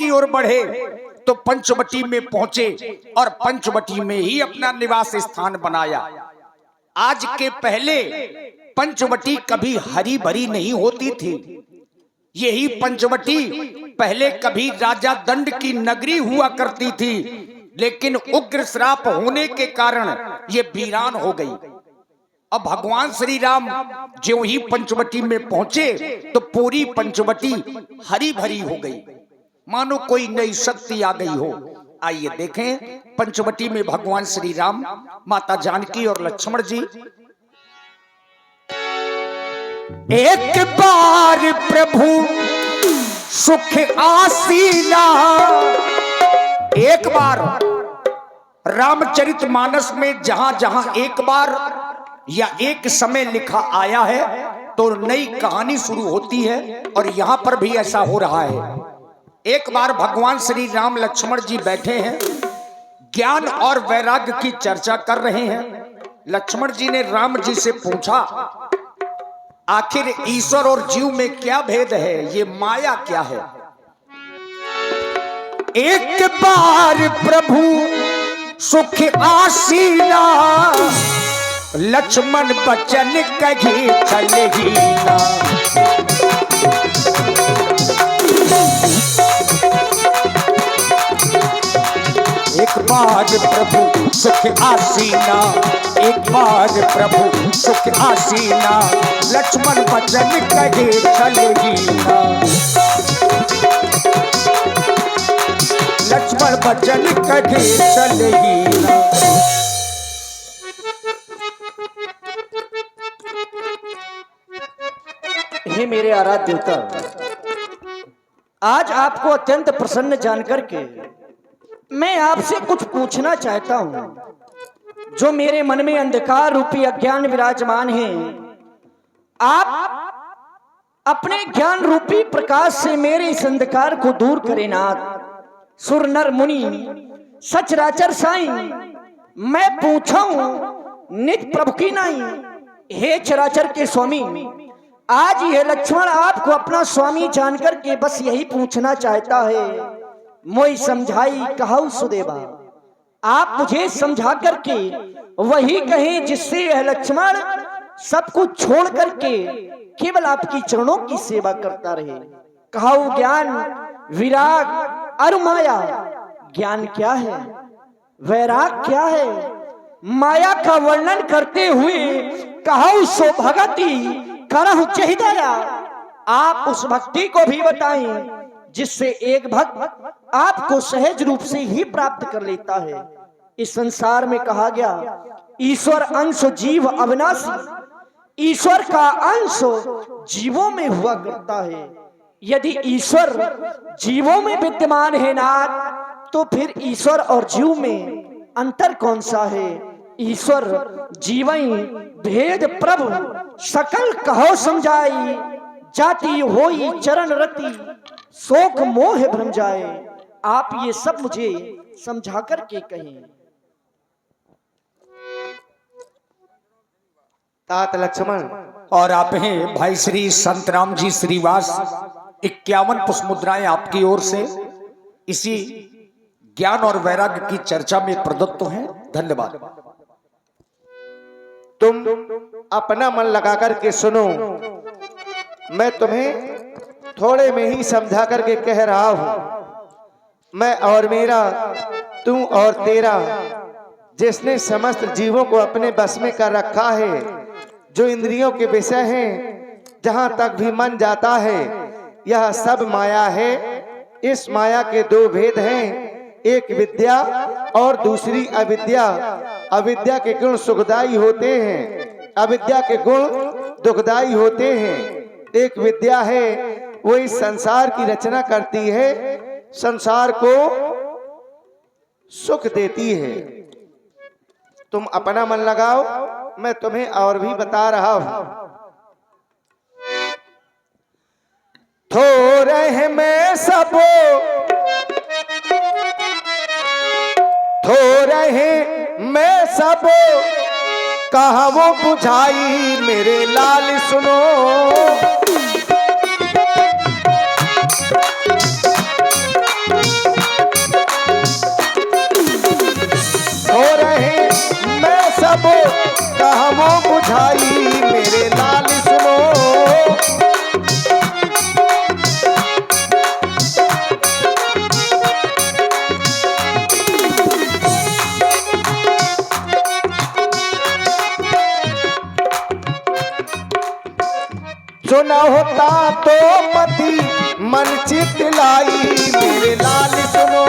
की ओर बढ़े तो पंचवटी में पहुंचे और पंचवटी में ही अपना निवास स्थान बनाया। आज के पहले पंचवटी कभी हरी भरी नहीं होती थी। यही पंचवटी पहले कभी राजा दंड की नगरी हुआ करती थी, लेकिन उग्र श्राप होने के कारण ये वीरान हो गई। अब भगवान श्री राम ज्यों ही पंचवटी में पहुंचे तो पूरी पंचवटी हरी भरी हो गई, मानो कोई नई शक्ति आ गई हो। आइए देखें पंचवटी में भगवान श्री राम, माता जानकी और लक्ष्मण जी। एक बार प्रभु सुख आसीना, एक बार रामचरितमानस में जहां जहां एक बार या एक समय लिखा आया है तो नई कहानी शुरू होती है, और यहां पर भी ऐसा हो रहा है। एक बार भगवान श्री राम लक्ष्मण जी बैठे हैं, ज्ञान और वैराग्य की चर्चा कर रहे हैं। लक्ष्मण जी ने राम जी से पूछा, आखिर ईश्वर और जीव में क्या भेद है, ये माया क्या है? एक बार प्रभु सुख आसीना, लक्ष्मण बचन कही चलहीना। एक बार प्रभु सुख आसीना, एक बार प्रभु सुख आसीना, लक्ष्मण बचन कहे चलहीना। लक्ष्मण बचन कहे चलहीना। हे मेरे आराध्य देवता, आज आपको अत्यंत प्रसन्न जानकर के मैं आपसे कुछ पूछना चाहता हूं। जो मेरे मन में अंधकार रूपी अज्ञान विराजमान है, आप अपने ज्ञान रूपी प्रकाश से मेरे इस अंधकार को दूर करें नाथ। सुर नर मुनि सचराचर साईं, मैं पूछा हूं नित प्रभु की नाई। हे चराचर के स्वामी, आज यह लक्ष्मण आपको अपना स्वामी जानकर के बस यही पूछना चाहता है। मोई समझाई कहूं सुदेवा, आप मुझे समझा करके वही कहें जिससे यह लक्ष्मण सब कुछ छोड़ करके केवल आपकी चरणों की सेवा करता रहे। कहूं ज्ञान विराग और माया। ज्ञान क्या है, वैराग क्या है, माया का वर्णन करते हुए कहूं सो भगति करहु चहिदया। आप उस भक्ति को भी बताएं जिससे एक भक्त आपको सहज रूप से ही प्राप्त कर लेता है। इस संसार में कहा गया ईश्वर अंश जीव अविनाशी, ईश्वर का अंश जीवों में हुआ करता है। यदि ईश्वर जीवों में विद्यमान है नाथ, तो फिर ईश्वर और जीव में अंतर कौन सा है? ईश्वर जीवई भेद प्रभु सकल कहो समझाई, जाति होई चरण रति शोक मोह भ्रम जाए। आप ये सब मुझे समझा करके कहें। तात लक्ष्मण और आप हैं भाई श्री संतराम जी श्रीवास, 51 पुष्प मुद्राएं आपकी ओर से इसी ज्ञान और वैराग्य की चर्चा में प्रदत्त हैं। धन्यवाद। तुम अपना मन लगा करके सुनो, मैं तुम्हें थोड़े में ही समझा करके कह रहा हूं। मैं और मेरा, तू और तेरा, जिसने समस्त जीवों को अपने बस में कर रखा है, जो इंद्रियों के विषय हैं, जहां तक भी मन जाता है, यह सब माया है। इस माया के दो भेद हैं, एक विद्या और दूसरी अविद्या। अविद्या के गुण सुखदायी होते हैं, अविद्या के गुण दुखदायी होते हैं। एक विद्या है वो इस संसार की रचना करती है, संसार को सुख देती है। तुम अपना मन लगाओ, मैं तुम्हें और भी बता रहा हूं। थोड़े में सब थोड़े में सब कहा वो बुझाई, मेरे लाल सुनो। समझाई मेरे लाल सुनो। जो न होता तो पति मन चित लाई मेरे लाल सुनो।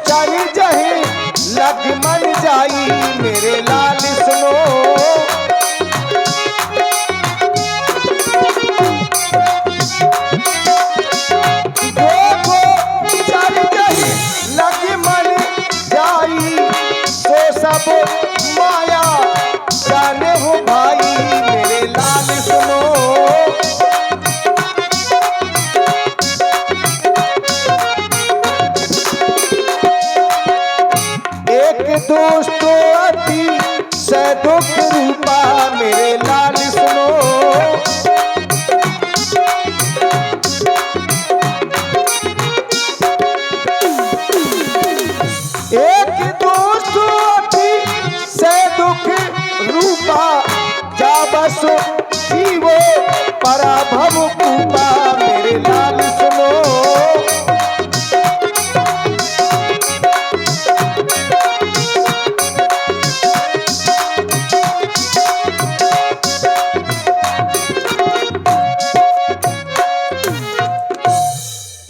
चल जहे लग मन जाई मेरे लाल सुनो। चल जहे लग मन जाई तो सब माया जाने हो भाई मेरे लाल सुनो। दोस्तों अति सदुख रूपा मेरे लाल सुनो। एक दोस्तों अति सदुख रूपा जा बसो जीवो पराभव कूपा मेरे लाल सुनो।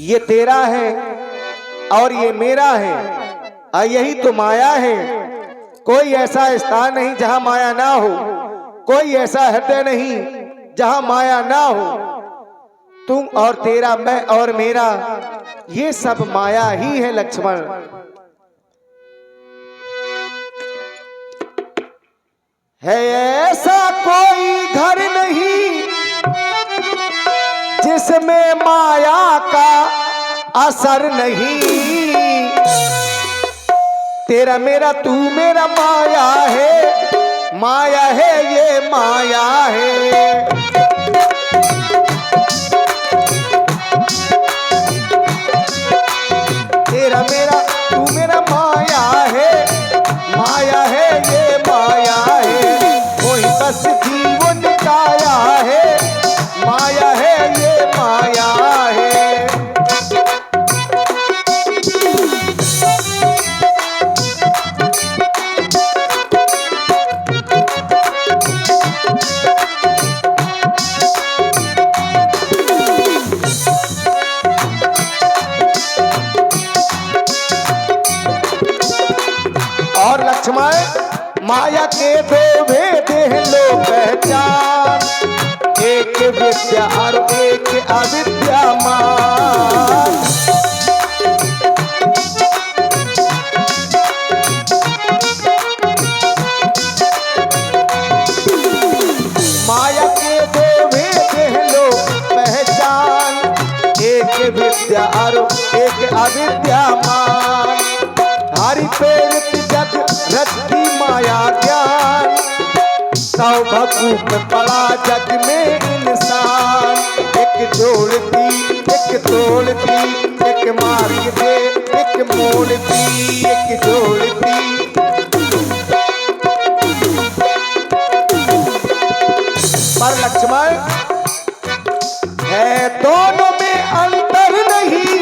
ये तेरा है और ये मेरा है और यही तो माया है। कोई ऐसा स्थान नहीं जहां माया ना हो, कोई ऐसा हृदय नहीं जहां माया ना हो। तुम और तेरा, मैं और मेरा, ये सब माया ही है लक्ष्मण। है ऐसा कोई घर नहीं जिसमें माया का असर नहीं। तेरा मेरा तू मेरा माया है, माया है ये माया है। तेरा मेरा तू मेरा माया है, माया है ये माया है। कोई बस जीवन काया है, माया है ये माया है। और लक्ष्मण माया के दो भेद हैं लो पहचान, एक विद्या और एक अविद्यामान। माया के दो भेद हैं लो पहचान, एक विद्या और एक अविद्यामान। हरि प्रेरित जग रचती माया ज्ञान, सौ भकूप पड़ा जग में इंसान। एक जोड़ती एक तोड़ती, एक मार्ग दे एक मोड़ती, एक जोड़ती। पर लक्ष्मण है दोनों में अंतर नहीं,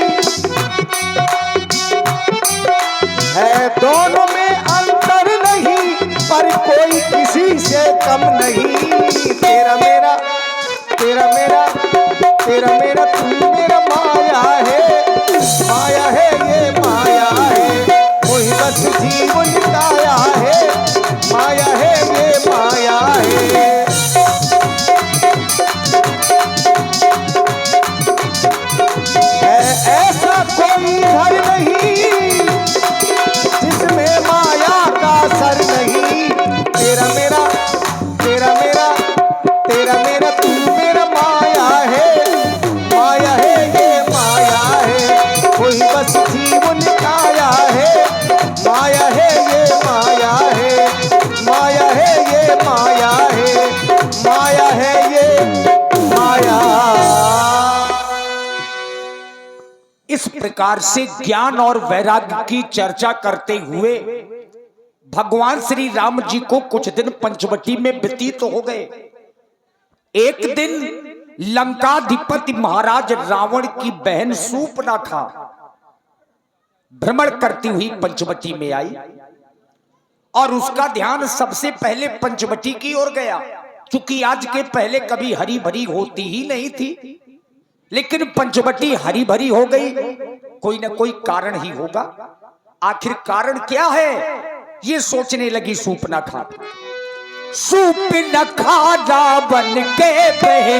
है दोनों में अंतर नहीं, पर कोई किसी से कम नहीं। तेरा मेरा तेरा मेरा तेरा मेरा तू मेरा माया है, माया है ये माया है। कोई बस जीवन काया है, माया है ये माया है। ऐसा कोई घर नहीं जिसमें माया का असर नहीं। तेरा मेरा तेरा मेरा तेरा मेरा तू मेरा माया है, माया है ये माया है। कोई बस प्रकार से ज्ञान और वैराग्य की चर्चा करते हुए भगवान श्री राम जी को कुछ दिन पंचवटी में व्यतीत हो गए। एक दिन लंकाधिपति महाराज रावण की बहन सूर्पणखा भ्रमण करती हुई पंचवटी में आई और उसका ध्यान सबसे पहले पंचवटी की ओर गया, क्योंकि आज के पहले कभी हरी भरी होती ही नहीं थी, लेकिन पंचवटी हरी भरी हो गई। कोई ना कोई कारण ही होगा। आखिर कारण क्या है, ये सोचने लगी सूर्पणखा। सूर्पणखा रावण के बहन